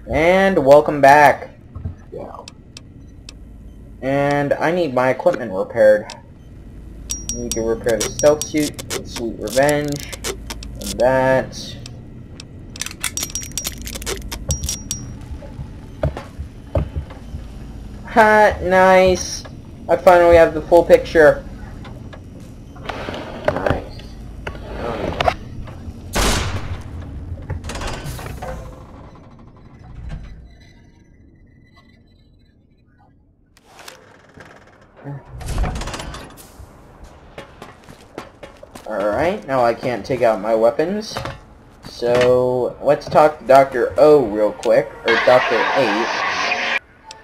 And welcome back. Yeah. And I need my equipment repaired. I need to repair the stealth suit with Sweet Revenge. And that. Ha! Nice! I finally have the full picture. Nice. Alright, now I can't take out my weapons. So, let's talk to Dr. O real quick, or Dr. 8.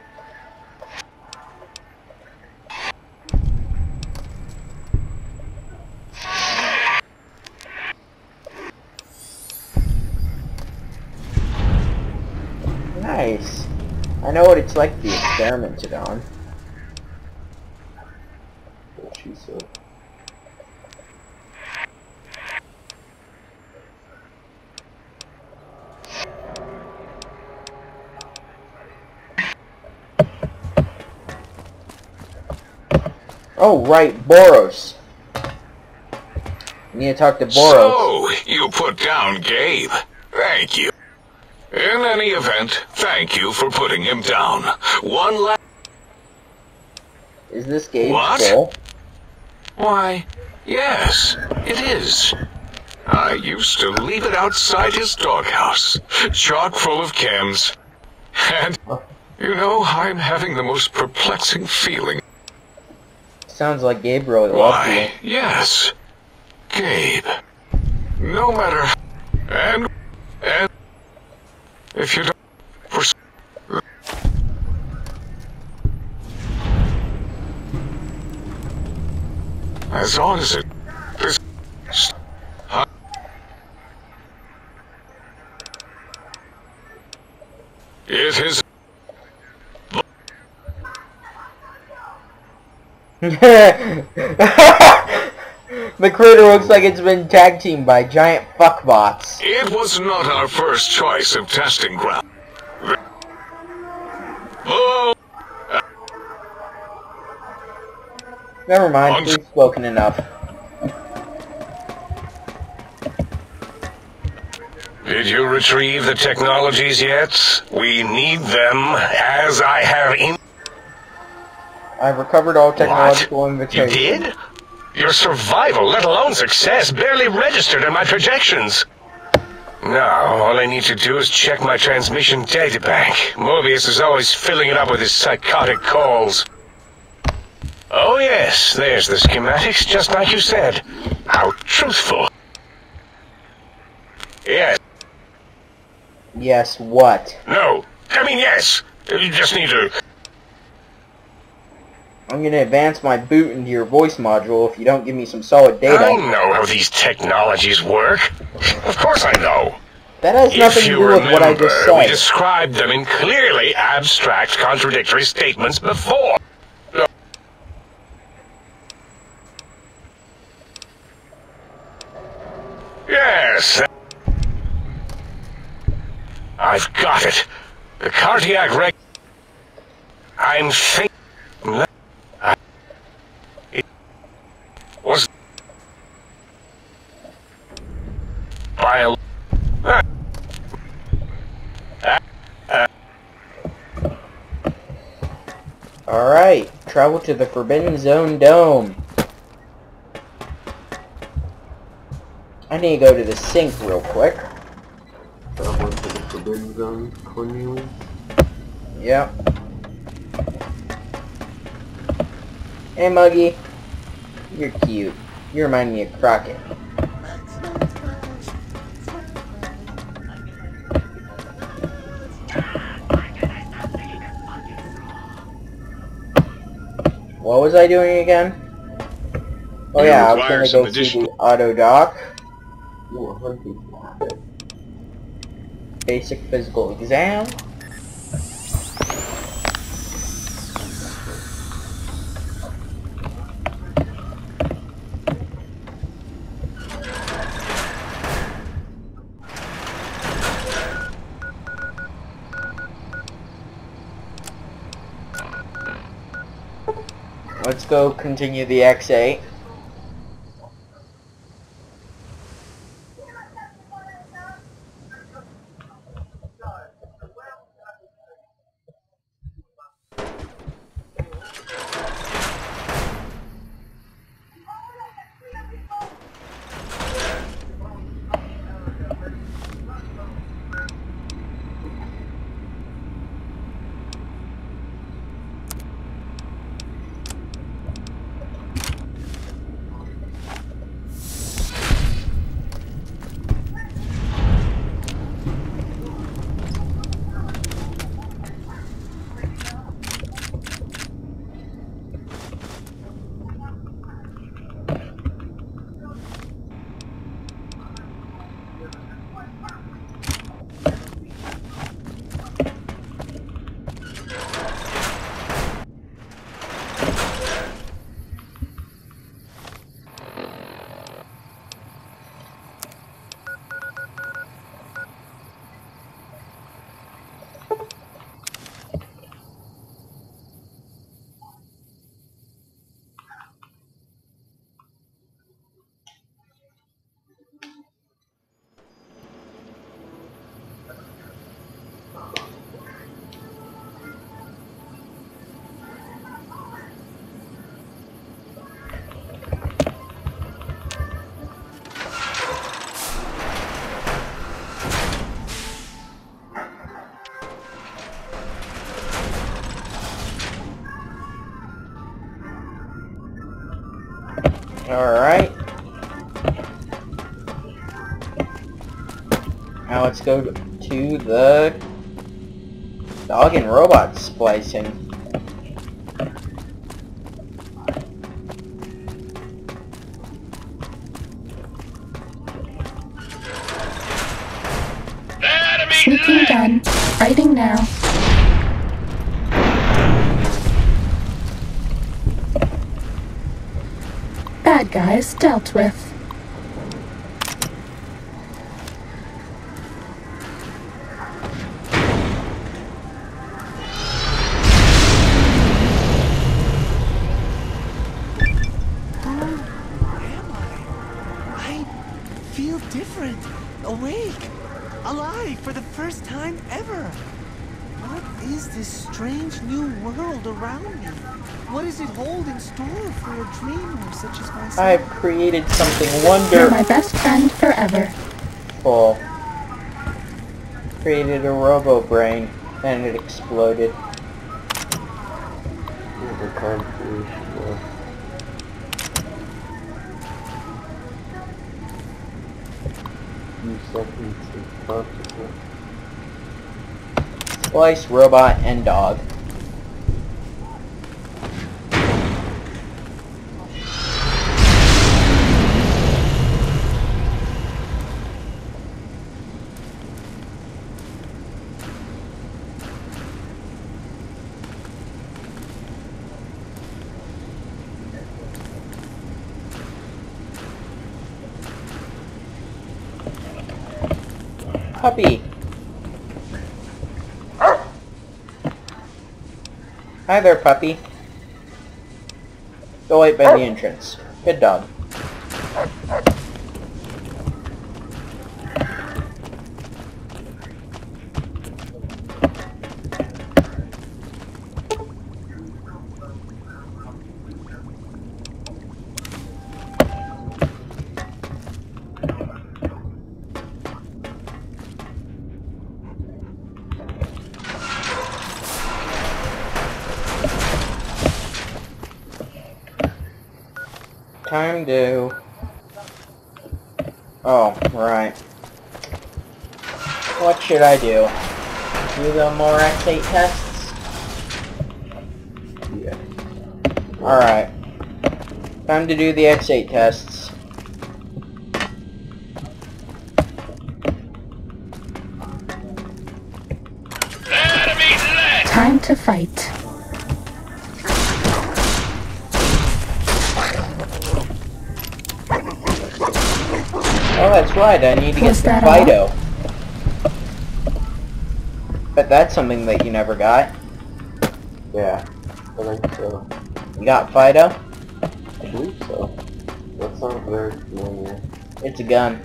Nice. I know what it's like to be experimented on. What she said. Oh, right, Boros. I need to talk to Boros. So, you put down Gabe. Thank you. In any event, thank you for putting him down. One last... Is this Gabe's What? goal? Why, yes, it is. I used to leave it outside his doghouse, chock full of chems. And, you know, I'm having the most perplexing feeling. Sounds like Gabe really loved Why, yes, Gabe. No matter... And... If you don't... As long as it... is... It is... The critter looks like it's been tag teamed by giant fuckbots. It was not our first choice of testing ground. Oh! Never mind, we've spoken enough. Did you retrieve the technologies yet? We need them, as I have in... I've recovered all technological What? You invitations. did? Your survival, let alone success, barely registered in my projections. Now, all I need to do is check my transmission databank. Mobius is always filling it up with his psychotic calls. Oh yes, there's the schematics, just like you said. How truthful. Yes. Yes, what? No. I mean, yes. You just need to... I'm gonna advance my boot into your voice module if you don't give me some solid data. I know how these technologies work. Of course I know. That has nothing If to you do with what I just remember, we said. described them in clearly abstract, contradictory statements before. Yes. I've got it. The cardiac reg... I'm thinking... It was... Bio... Alright, travel to the Forbidden Zone Dome. I need to go to the sink real quick. Travel to the Forbidden Zone, Cornelius. Yep. Hey, Muggy. You're cute. You remind me of Crockett. What was I doing again? Oh You yeah, I was require gonna some go see additional- the auto doc. You were hunting for it. Basic physical exam. let's go continue the X8. Alright. Now let's go to the dog and robot splicing. Sneaking done. Fighting now. Bad guys dealt with. Feel different, awake, alive for the first time ever. What is this strange new world around me? What does it hold in store for a dreamer such as myself? I've created something You're wonderful. my best friend forever. Created a robo brain and it exploded. The time creation. Few seconds of consciousness. Splice, robot, and dog. Puppy. Hi there, puppy. Go wait by the entrance. Good dog. Time to... Oh, right. What should I do? Do the more X8 tests? Yeah. Alright. Time to do the X8 tests. Time to fight. Oh, that's right, I need to get Was the that Fido. But that's something that you never got. Yeah. I think so. You got Fido? I believe so. That sounds very familiar. It's a gun.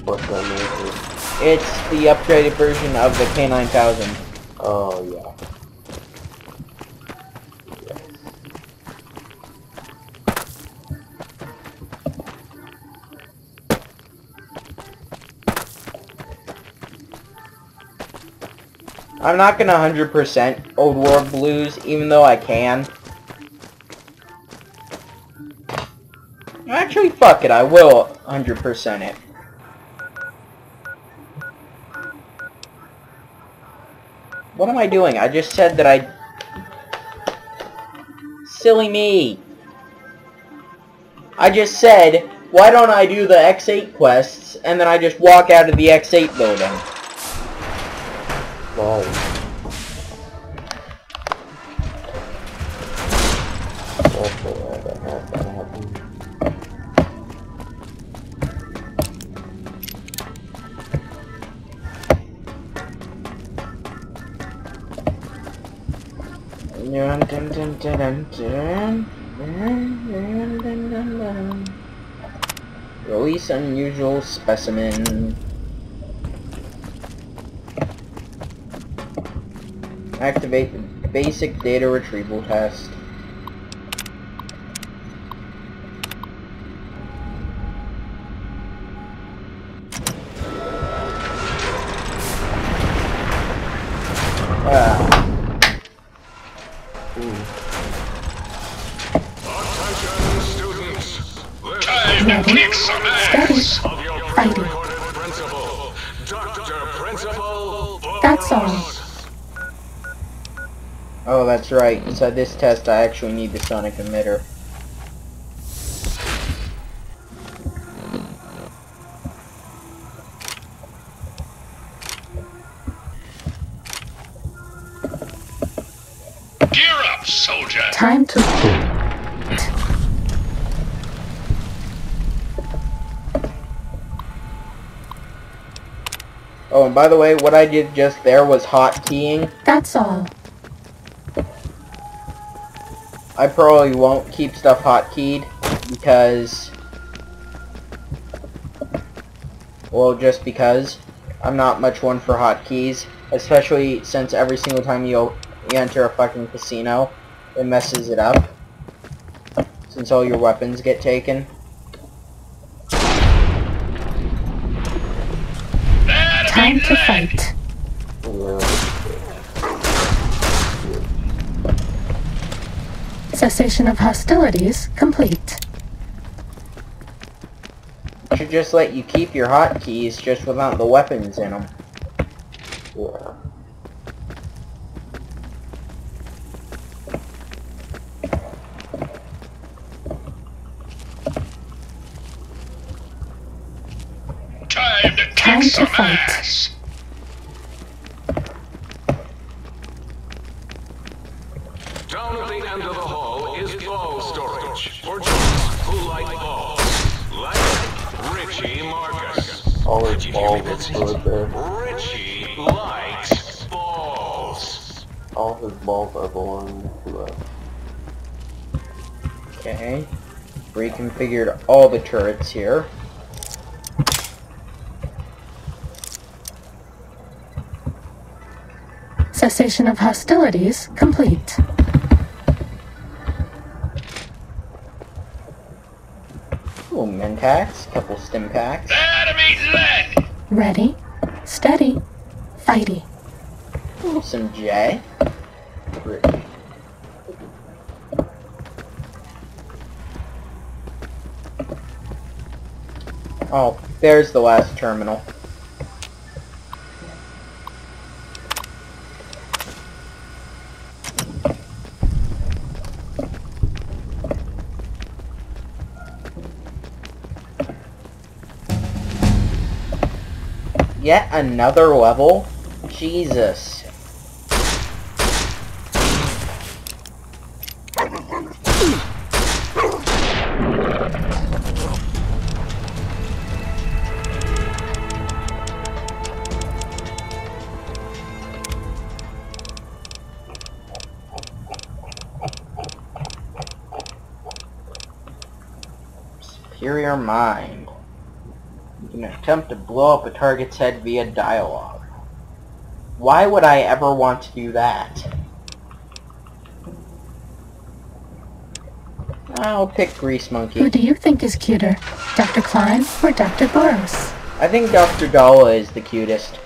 What's that mean? It's the upgraded version of the K9000. Oh, yeah. I'm not gonna 100% Old World Blues, even though I can. Actually, fuck it, I will 100% it. What am I doing? I just said that I... Silly me! I just said, why don't I do the X8 quests, and then I just walk out of the X8 building. Wow. That's alright, that happened. Dun, dun, dun, dun, dun, dun, dun, dun, dun. Release unusual specimen. Activate the basic data retrieval test. Attention, students. Ready, steady, fighting. Principal, Dr. Principal. That's all. Oh, that's right. Inside this test, I actually need the sonic emitter. Gear up, soldier. Time to Oh, and by the way, what I did just there was hotkeying. That's all. I probably won't keep stuff hotkeyed because, well, just because I'm not much one for hotkeys, especially since every single time you enter a fucking casino, it messes it up, since all your weapons get taken. Time to fight. Cessation of hostilities complete. I should just let you keep your hotkeys just without the weapons in them. Yeah. Time to fight. Down at the end of the hall is ball storage for children who like balls. Like Richie Marcus. All his Did you hear me, balls Betsy? are stored there. Richie likes balls. All his balls are belonging to us. Okay. Reconfigured all the turrets here. Cessation of hostilities complete. Cool, Menpax, couple stim packs. Enemy lead. Ready, steady, fighty. Ooh, some J. Oh, there's the last terminal. Yet another level? Jesus. Superior mind. You can attempt to blow up a target's head via dialogue. Why would I ever want to do that? I'll pick Grease Monkey. Who do you think is cuter, Dr. Klein or Dr. Boros? I think Dr. Dala is the cutest.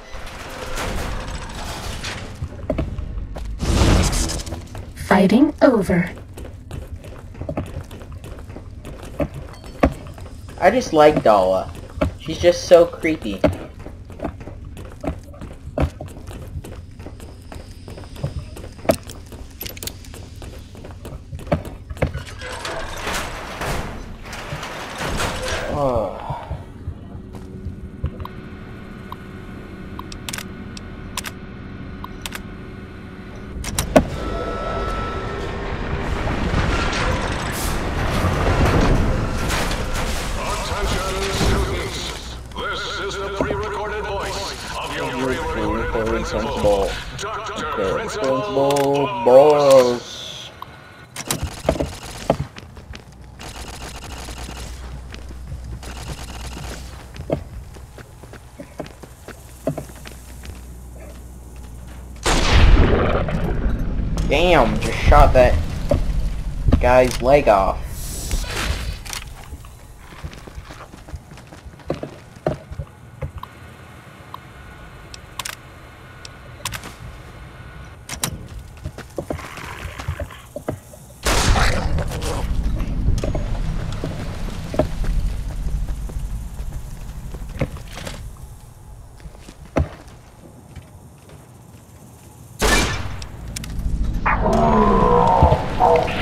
Fighting over. I just like Dala. She's just so creepy. Oh. Principal. Principal Boros. Damn, just shot that guy's leg off.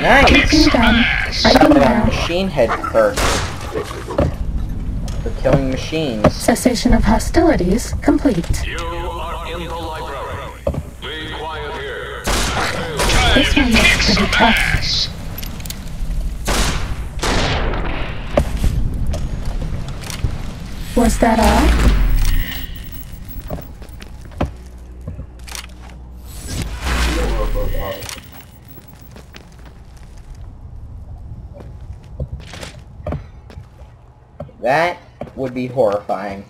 Nice! Fighting That now. machine head first. For killing machines. Cessation of hostilities complete. You are in the library. Be quiet here. This one looks pretty tough. Was that all? That would be horrifying.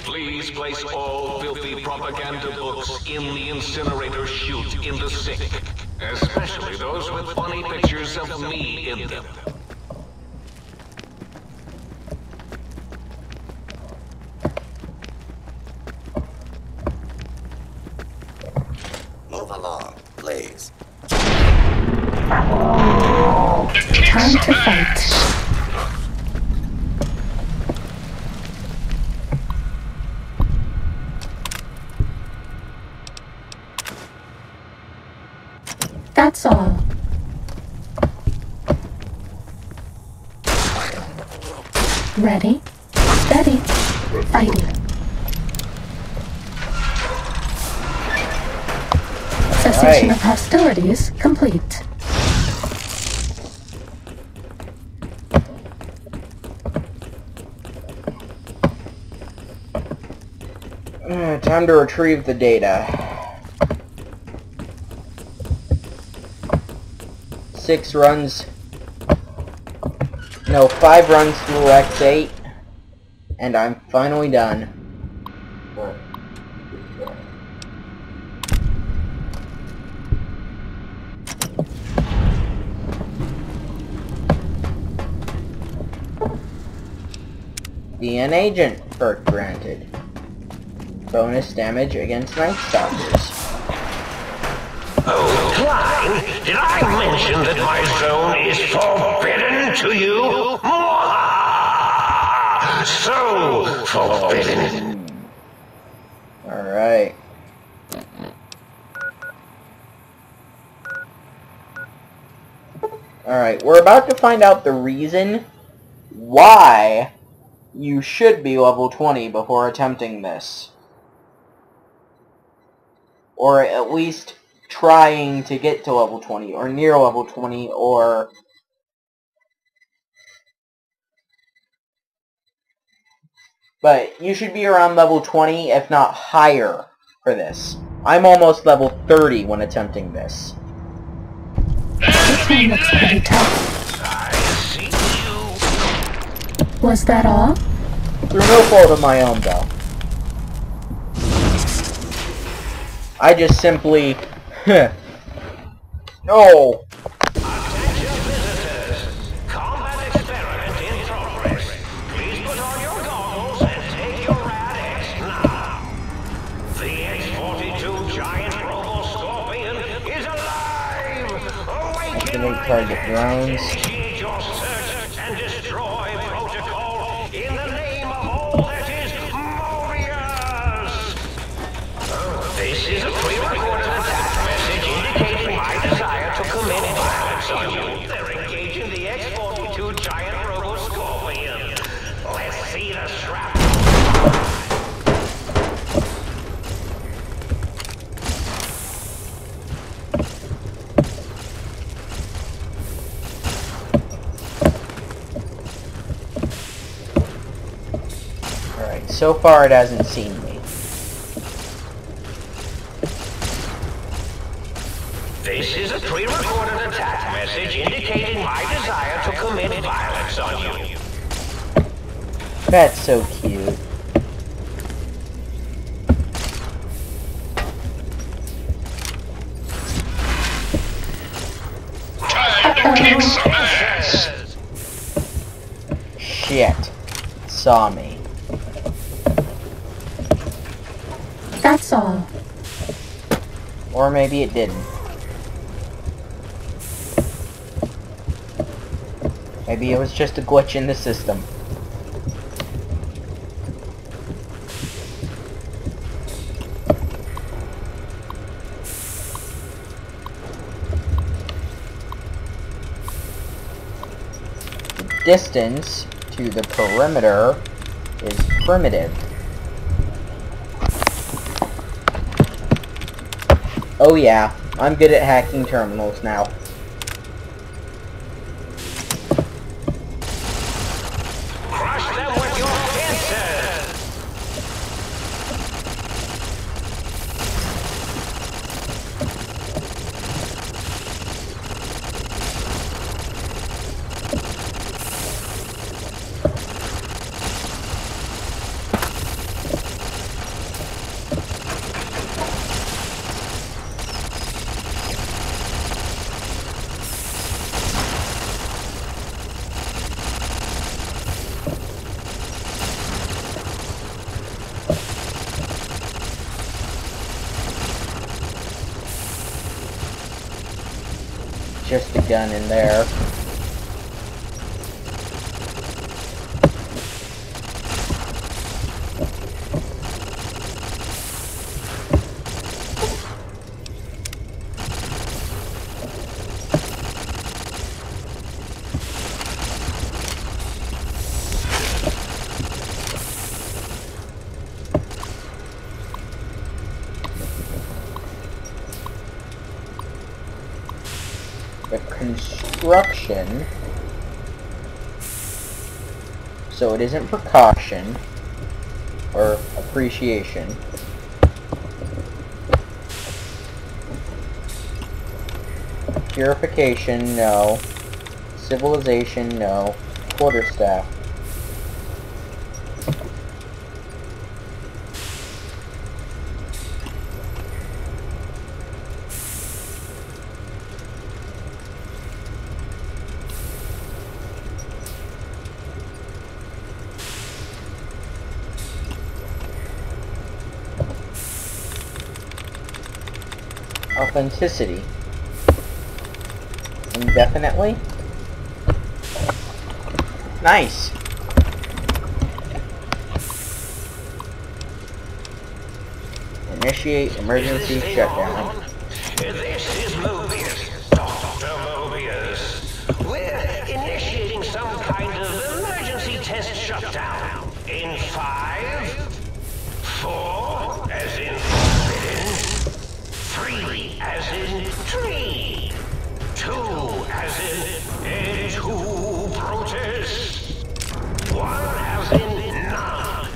Please place all filthy propaganda books in the incinerator chute in the sink. Especially those with funny pictures of me in them. Move along, please. Time to fight. That's all. Ready, steady, fighting. Cessation Right. of hostilities complete. Time to retrieve the data. 6 runs. No, 5 runs to X8. And I'm finally done. DN agent perk granted. Bonus damage against Night Stalkers. Oh, Klein, did I mention that my zone is forbidden to you? Mwah! So forbidden. Alright. Alright, we're about to find out the reason why you should be level 20 before attempting this. Or at least trying to get to level 20, or near level 20, or... But you should be around level 20, if not higher, for this. I'm almost level 30 when attempting this. This one looks pretty tough. I see you. Was that all? Through no fault of my own, though. I just simply... No! Attention visitors. Combat experiment in progress. Please put on your goggles and take your Rad-X now. The X-42 giant robo-scorpion is alive! Awaken Activate target drones. Initiate your search and destroy protocol in the name of all that is Mobius! This is a pre-recorded attack message indicating my desire to commit violence on you. They're engaging the X-42 giant robo-scorpion. Let's see the strap. Alright, so far it hasn't seen me. This is a pre-recorded attack message indicating my desire to commit violence on you. That's so cute. Time to kick some ass! Shit. Saw me. That's all. Or maybe it didn't. Maybe it was just a glitch in the system. The distance to the perimeter is primitive. Oh yeah, I'm good at hacking terminals now. Crush them with your pincers! Just a gun in there. The construction, so it isn't precaution or appreciation. Purification, no. Civilization, no. Quarterstaff. Authenticity. Indefinitely? Nice. Initiate emergency shutdown. This is Mobius, Dr. Mobius. We're initiating some kind of emergency test shutdown. In 5, 4, as in forbidden, 3, as in tree, 2, as in edge who protest, 1, as in none.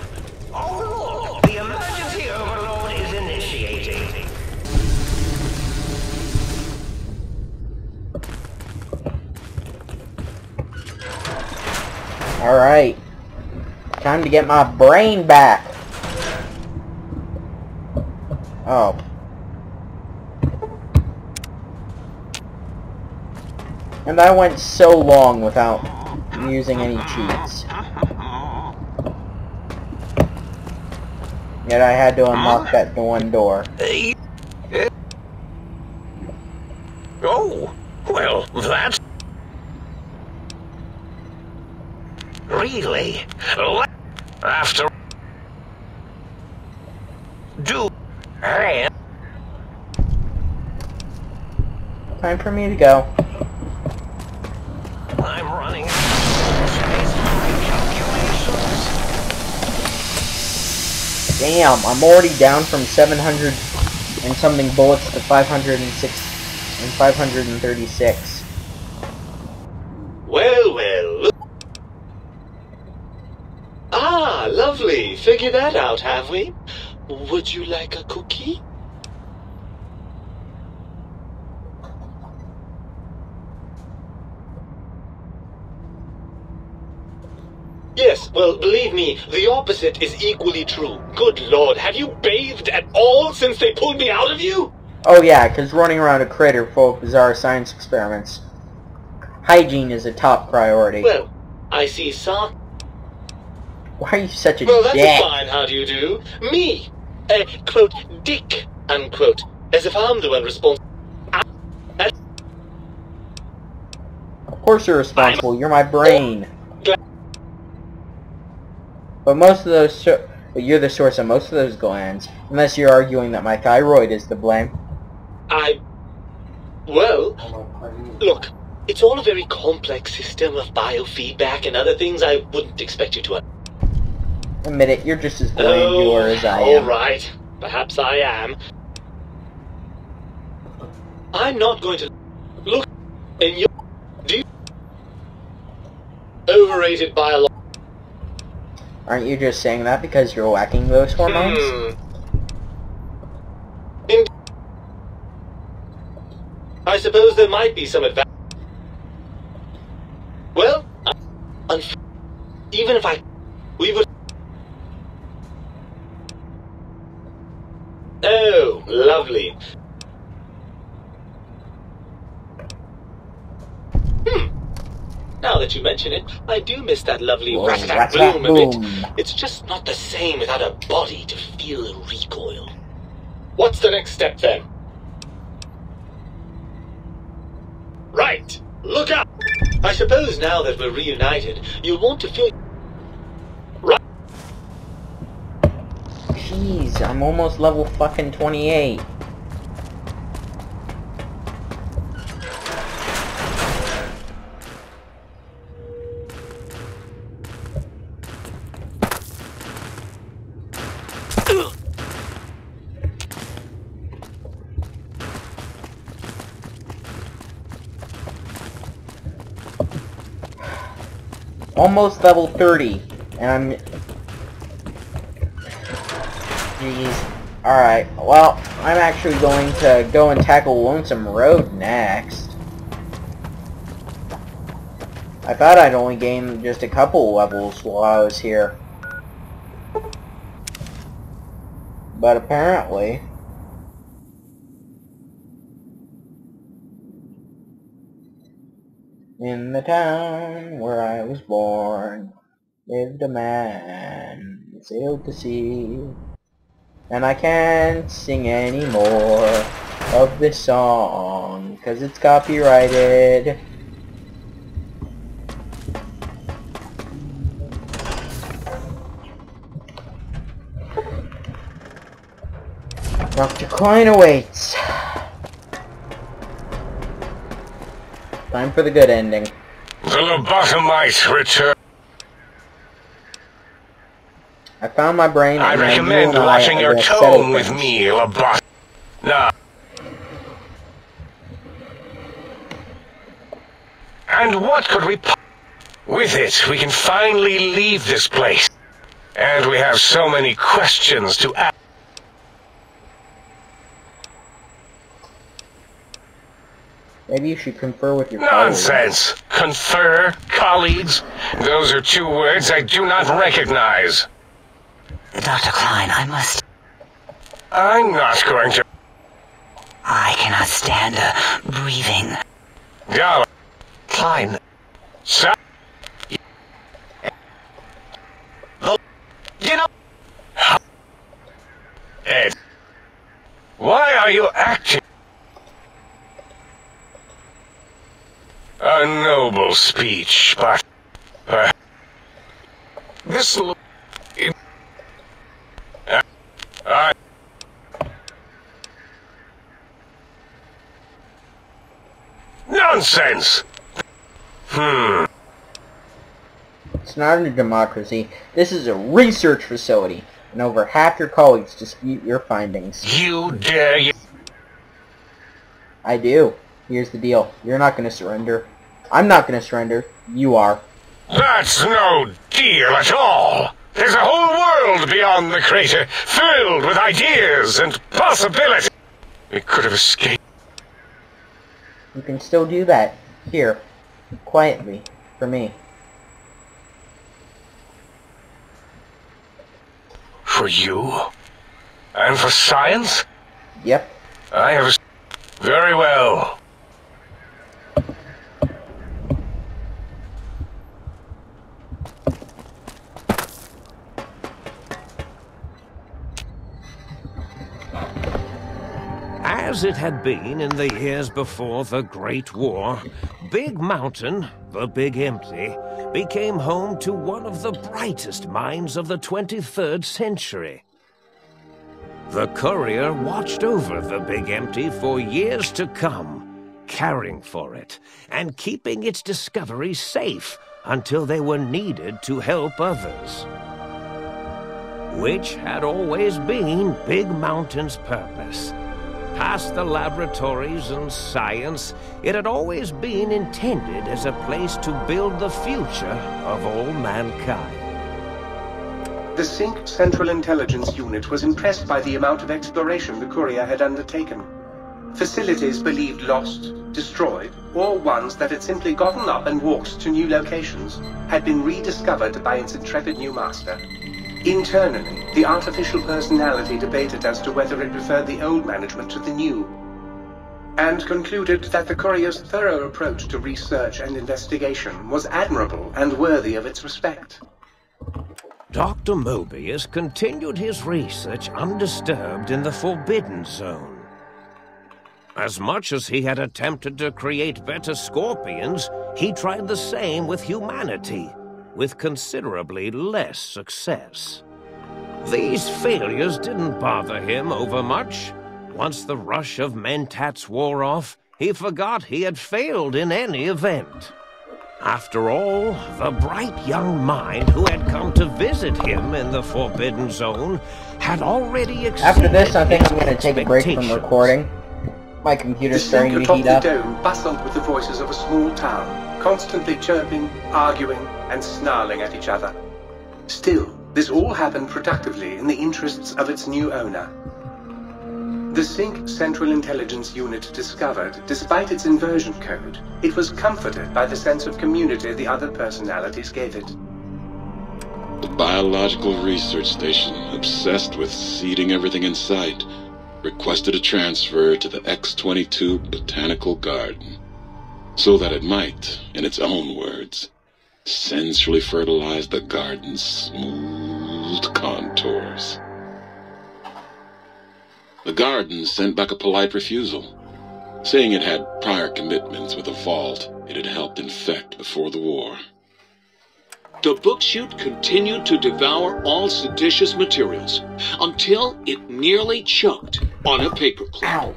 Oh look, the emergency overload is initiating. Alright. Time to get my brain back. Oh. And I went so long without using any cheats. Yet I had to unlock that one door. Oh, well, that's... Really? After... Do... Hey. Time for me to go. I'm running space calculations. Damn, I'm already down from 700 and something bullets to 506 and 536. Well. Ah, lovely. Figured that out, have we? Would you like a cookie? Yes, well, believe me, the opposite is equally true. Good lord, have you bathed at all since they pulled me out of you? Oh yeah, because running around a crater full of bizarre science experiments. Hygiene is a top priority. Well, I see some. Why are you such a Well, that's dick? fine, how do you do? Me, a, quote, dick, unquote, as if I'm the one responsible. Of course you're responsible, you're my brain. But most of those, but you're the source of most of those glands, unless you're arguing that my thyroid is to blame. Well, look, it's all a very complex system of biofeedback and other things I wouldn't expect you to Admit it, you're just as glandular as I am. Alright, perhaps I am. I'm not going to look in your... Do you... Overrated by a lot. Aren't you just saying that because you're lacking those hormones? I suppose there might be some advantage. Well, even if we would... Oh, lovely. Now that you mention it, I do miss that lovely Whoa, rat-a-tat-boom a bit. boom. It's just not the same without a body to feel the recoil. What's the next step, then? Right! Look out! I suppose now that we're reunited, you'll want to feel... Right? Jeez, I'm almost level fucking 28. Almost level 30, and I'm... Jeez. Alright, well, I'm actually going to go and tackle Lonesome Road next. I thought I'd only gained just a couple levels while I was here. But apparently... In the town where I was born, lived a man, sailed to sea. And I can't sing any more of this song, 'cause it's copyrighted. Dr. Klein awaits. Time for the good ending. The lobotomite return. I found my brain. I and recommend you and watching I your are gonna tone settle with things. me, lobot. Nah. And what could we... With it, we can finally leave this place. And we have so many questions to ask. Maybe you should confer with your colleagues. Nonsense! Confer? Colleagues? Those are two words I do not recognize. Dr. Klein, I'm not going to... I cannot stand breathing. Dollar. Klein. Stop. You know... Ed. Why are you acting? A noble speech, but... this... Nonsense! It's not a democracy. This is a research facility, and over half your colleagues dispute your findings. You dare you... I do. Here's the deal. You're not going to surrender. I'm not going to surrender. You are. That's no deal at all! There's a whole world beyond the crater, filled with ideas and possibilities. We could have escaped. You can still do that. Here. Quietly. For me. For you? And for science? Yep. I have... Very well. As it had been in the years before the Great War, Big Mountain, the Big Empty, became home to one of the brightest minds of the 23rd century. The Courier watched over the Big Empty for years to come, caring for it and keeping its discoveries safe until they were needed to help others. Which had always been Big Mountain's purpose. Past the laboratories and science, it had always been intended as a place to build the future of all mankind. The Sync Central Intelligence Unit was impressed by the amount of exploration the Courier had undertaken. Facilities believed lost, destroyed, or ones that had simply gotten up and walked to new locations had been rediscovered by its intrepid new master. Internally, the artificial personality debated as to whether it preferred the old management to the new, and concluded that the Courier's thorough approach to research and investigation was admirable and worthy of its respect. Dr. Mobius continued his research undisturbed in the Forbidden Zone. As much as he had attempted to create better scorpions, he tried the same with humanity, with considerably less success. These failures didn't bother him overmuch. Once the rush of mentats wore off, he forgot he had failed in any event. After all, the bright young mind who had come to visit him in the Forbidden Zone had already exceeded After this, I think I'm going to take a break from recording. My computer's starting to heat up. The dome bustled with the voices of a small town, constantly chirping, arguing, and snarling at each other. Still, this all happened productively in the interests of its new owner. The Sync Central Intelligence Unit discovered, despite its inversion code, it was comforted by the sense of community the other personalities gave it. The Biological Research Station, obsessed with seeding everything in sight, requested a transfer to the X-22 Botanical Garden, so that it might, in its own words, sensually fertilize the garden's smooth contours. The garden sent back a polite refusal, saying it had prior commitments with a vault it had helped infect before the war. The book-chute continued to devour all seditious materials until it nearly choked on a paperclip. Ow.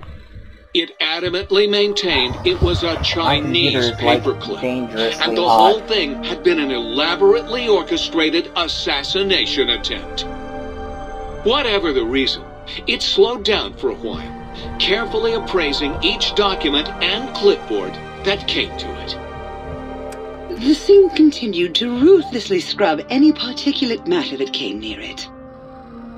It adamantly maintained it was a Chinese paperclip, and the hot. whole thing had been an elaborately orchestrated assassination attempt. Whatever the reason, it slowed down for a while, carefully appraising each document and clipboard that came to it. The thing continued to ruthlessly scrub any particulate matter that came near it.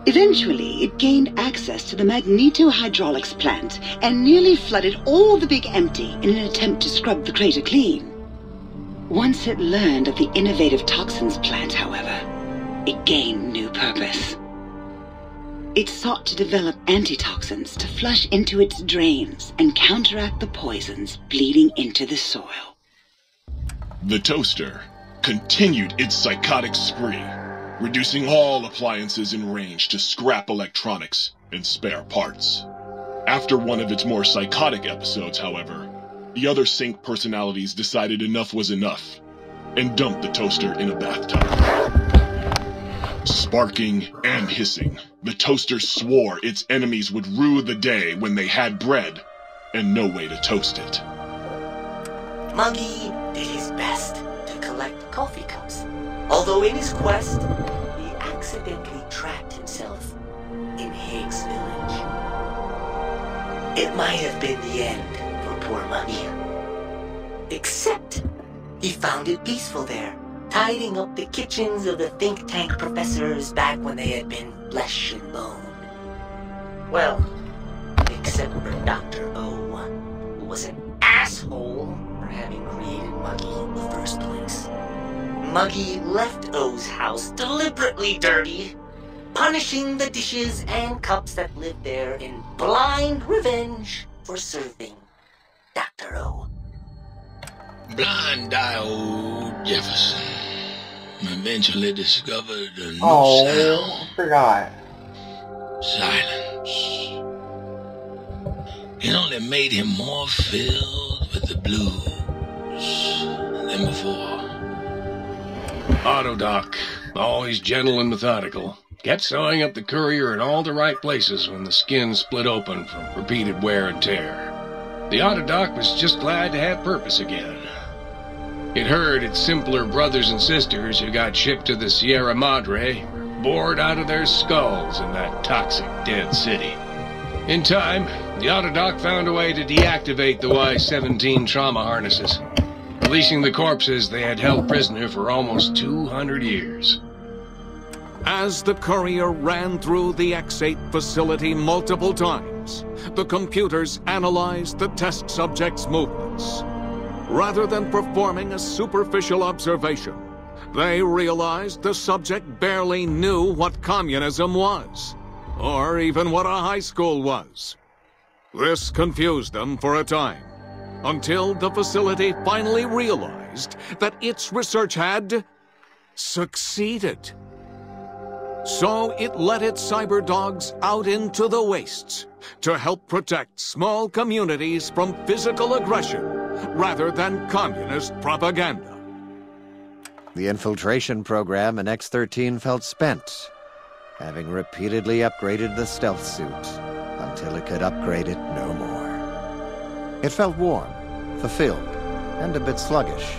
Eventually, it gained access to the magnetohydraulics plant and nearly flooded all the Big Empty in an attempt to scrub the crater clean. Once it learned of the innovative toxins plant, however, it gained new purpose. It sought to develop antitoxins to flush into its drains and counteract the poisons bleeding into the soil. The toaster continued its psychotic spree, reducing all appliances in range to scrap electronics and spare parts. After one of its more psychotic episodes, however, the other Sync personalities decided enough was enough and dumped the toaster in a bathtub. Sparking and hissing, the toaster swore its enemies would rue the day when they had bread and no way to toast it. Muggy did his best to collect coffee cups, although in his quest, he accidentally trapped himself in Higgs Village. It might have been the end for poor Muggy. Except, he found it peaceful there, tidying up the kitchens of the think tank professors back when they had been flesh and bone. Well, except for Dr. O, who was an asshole for having created Muggy in the first place. Muggy left O's house deliberately dirty, punishing the dishes and cups that lived there in blind revenge for serving Dr. O. Blind-eyed old Jefferson eventually discovered a new sound. I forgot. Silence. It only made him more filled with the blues than before. Autodoc, always gentle and methodical, kept sewing up the courier in all the right places when the skin split open from repeated wear and tear. The Autodoc was just glad to have purpose again. It heard its simpler brothers and sisters who got shipped to the Sierra Madre were bored out of their skulls in that toxic dead city. In time, the Autodoc found a way to deactivate the Y-17 trauma harnesses, releasing the corpses they had held prisoner for almost 200 years. As the courier ran through the X-8 facility multiple times, the computers analyzed the test subject's movements. Rather than performing a superficial observation, they realized the subject barely knew what communism was, or even what a high school was. This confused them for a time, until the facility finally realized that its research had succeeded. So it let its cyber dogs out into the wastes to help protect small communities from physical aggression rather than communist propaganda. The infiltration program in X-13 felt spent, having repeatedly upgraded the stealth suit until it could upgrade it no more. It felt warm, fulfilled, and a bit sluggish.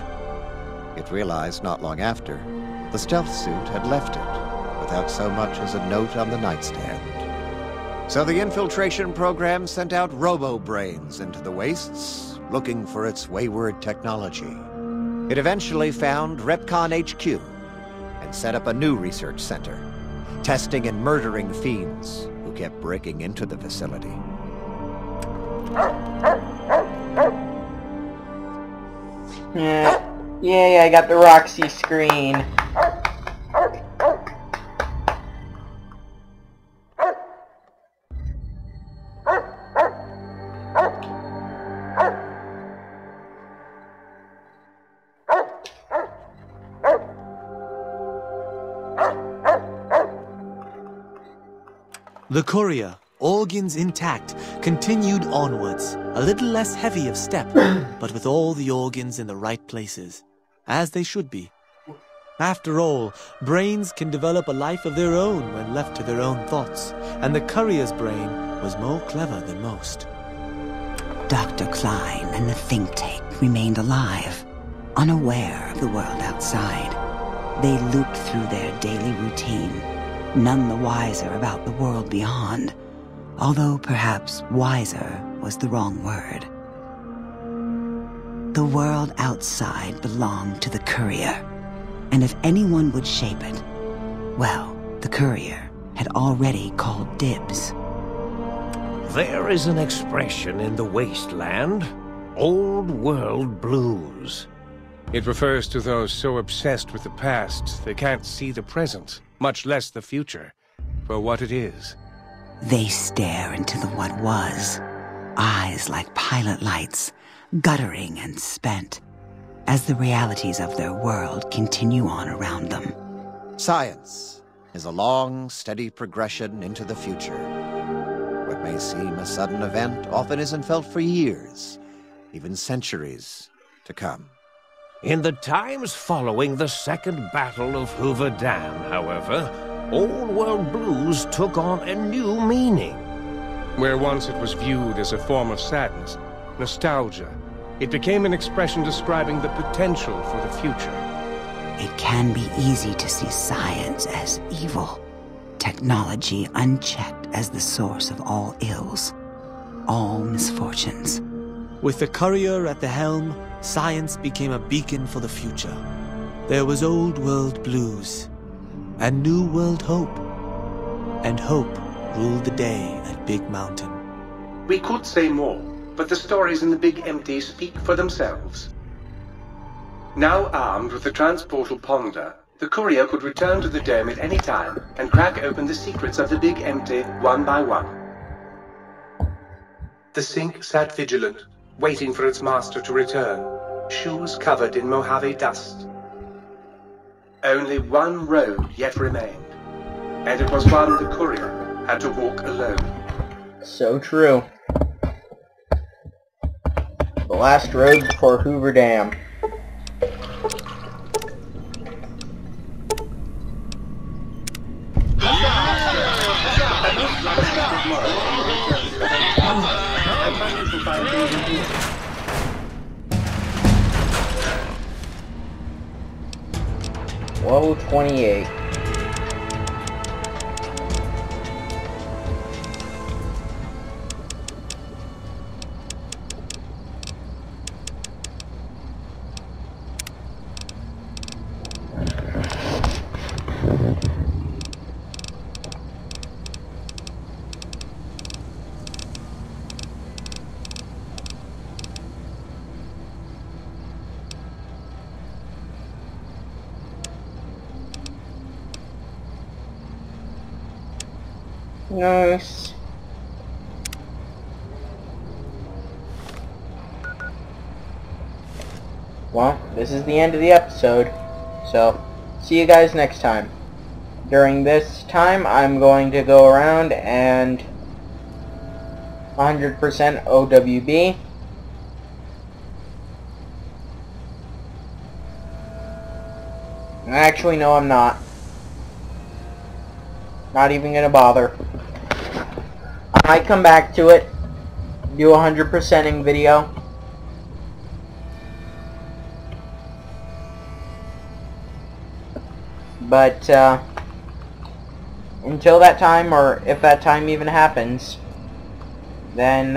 It realized not long after, the stealth suit had left it, without so much as a note on the nightstand. So the infiltration program sent out robo-brains into the wastes, looking for its wayward technology. It eventually found Repcon HQ and set up a new research center, testing and murdering fiends who kept breaking into the facility. Yeah, I got the Roxy screen. The courier, organs intact, continued onwards, a little less heavy of step, but with all the organs in the right places, as they should be. After all, brains can develop a life of their own when left to their own thoughts, and the courier's brain was more clever than most. Dr. Klein and the think tank remained alive, unaware of the world outside. They looped through their daily routine, none the wiser about the world beyond, although perhaps wiser was the wrong word. The world outside belonged to the courier, and if anyone would shape it, well, the courier had already called dibs. There is an expression in the wasteland, old world blues. It refers to those so obsessed with the past they can't see the present, much less the future, for what it is. They stare into the what was, eyes like pilot lights, guttering and spent, as the realities of their world continue on around them. Science is a long, steady progression into the future. What may seem a sudden event often isn't felt for years, even centuries to come. In the times following the Second Battle of Hoover Dam, however, old world blues took on a new meaning. Where once it was viewed as a form of sadness, nostalgia, it became an expression describing the potential for the future. It can be easy to see science as evil, technology unchecked as the source of all ills, all misfortunes. With the courier at the helm, science became a beacon for the future. There was old world blues, and new world hope. And hope ruled the day at Big Mountain. We could say more, but the stories in the Big Empty speak for themselves. Now armed with the transportal Ponder, the courier could return to the dome at any time and crack open the secrets of the Big Empty one by one. The Sync sat vigilant, waiting for its master to return, shoes covered in Mojave dust. Only one road yet remained, and it was one the courier had to walk alone. So true. The last road before Hoover Dam. Whoa, 28. Nice. Well, this is the end of the episode, so see you guys next time. During this time, I'm going to go around and 100% OWB. Actually, no, I'm not. Not even gonna bother. I might come back to it, do 100%ing video. But, until that time, or if that time even happens, then,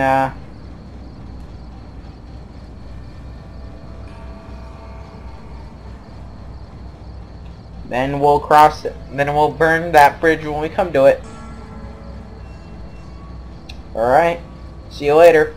then we'll cross it. Then we'll burn that bridge when we come to it. Alright. See you later.